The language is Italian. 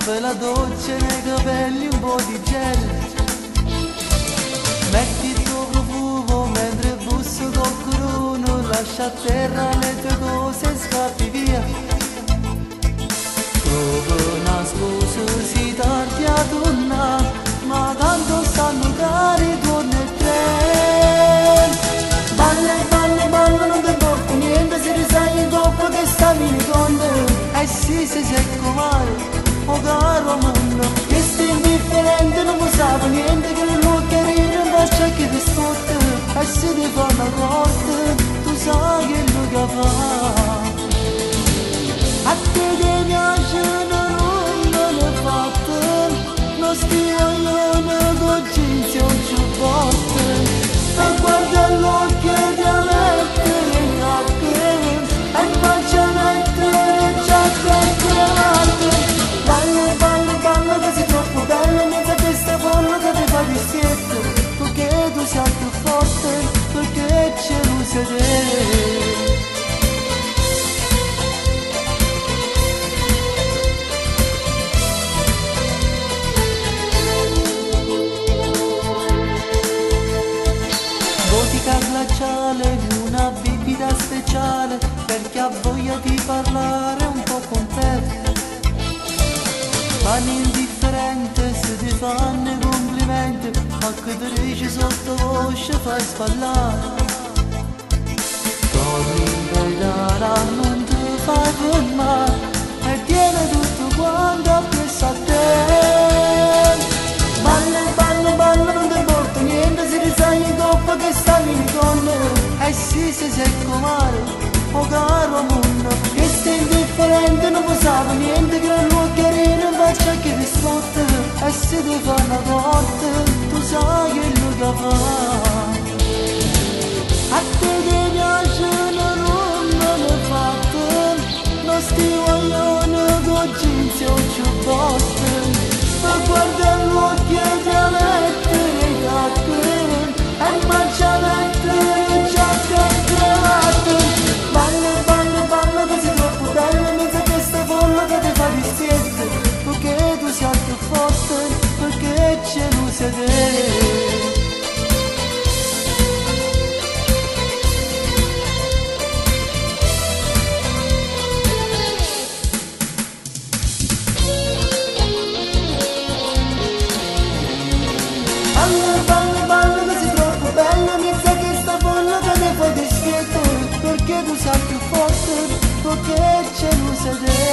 per la doccia nei capelli un po' di gel. Metti il tuo profumo mentre busso col curuno, lascia a terra le tue cose e scappi via. Trovo una scusa, si tardi a tornare, ma tanto stanno cari con il treno. Balla e balla e balla, non ti porto niente, se risai in coppa che stavi con te. Eh sì, se sei comare, oh caro mondo, che stai indifferente, non mi sa niente, che non lo carino, non c'è che ti scotta. E se ti fa una corte, tu sai che lo che fa. A te ti piace non è fatto, non stia io con cinzia un ciubbotto. E guarda l'occhio e ti mettere in cappello, e faccia mettere giacca e cravatta. Balla, balla, balla che sei troppo bella, in mezzo a questa folla che ti fa di schietto. Tu che tu sei più forte, perché c'è luce te. Vodka glaciale, una bibita speciale, perché ha voglia di parlare un po' con te. Fanno indifferente se ti fanno i complimenti, ma che ti dici sottovoce fai sballare. Torni in verità, non ti fai fermare, e tiene tutto quanto appresso a te. Balla, balla, balla, non ti porto niente, se risai in coppa che stavi con me. Eh sì, se sei comare, oh caro mondo, che stai indifferente, non mi sa niente, che non lo carino, faccia che ti scotta. E se ti fa una corte, tu sai che lo che fa. A te ti piace non è fatto, non sti vogliono con jeans o ciubbotto. Ma guarda l'occhio e ti mettere i cappelli, e faccia mettere giacca e cravatta. Balla, balla, balla che sei troppo bella, in mezzo a questa folla che ti fa di schietto. Perché tu sei più forte, perché c'è luce te. Balla, balla, balla che sei troppo bella, in mezzo a questa folla che ti fa di schietto. Perché tu sei più forte, perché c'è luce te.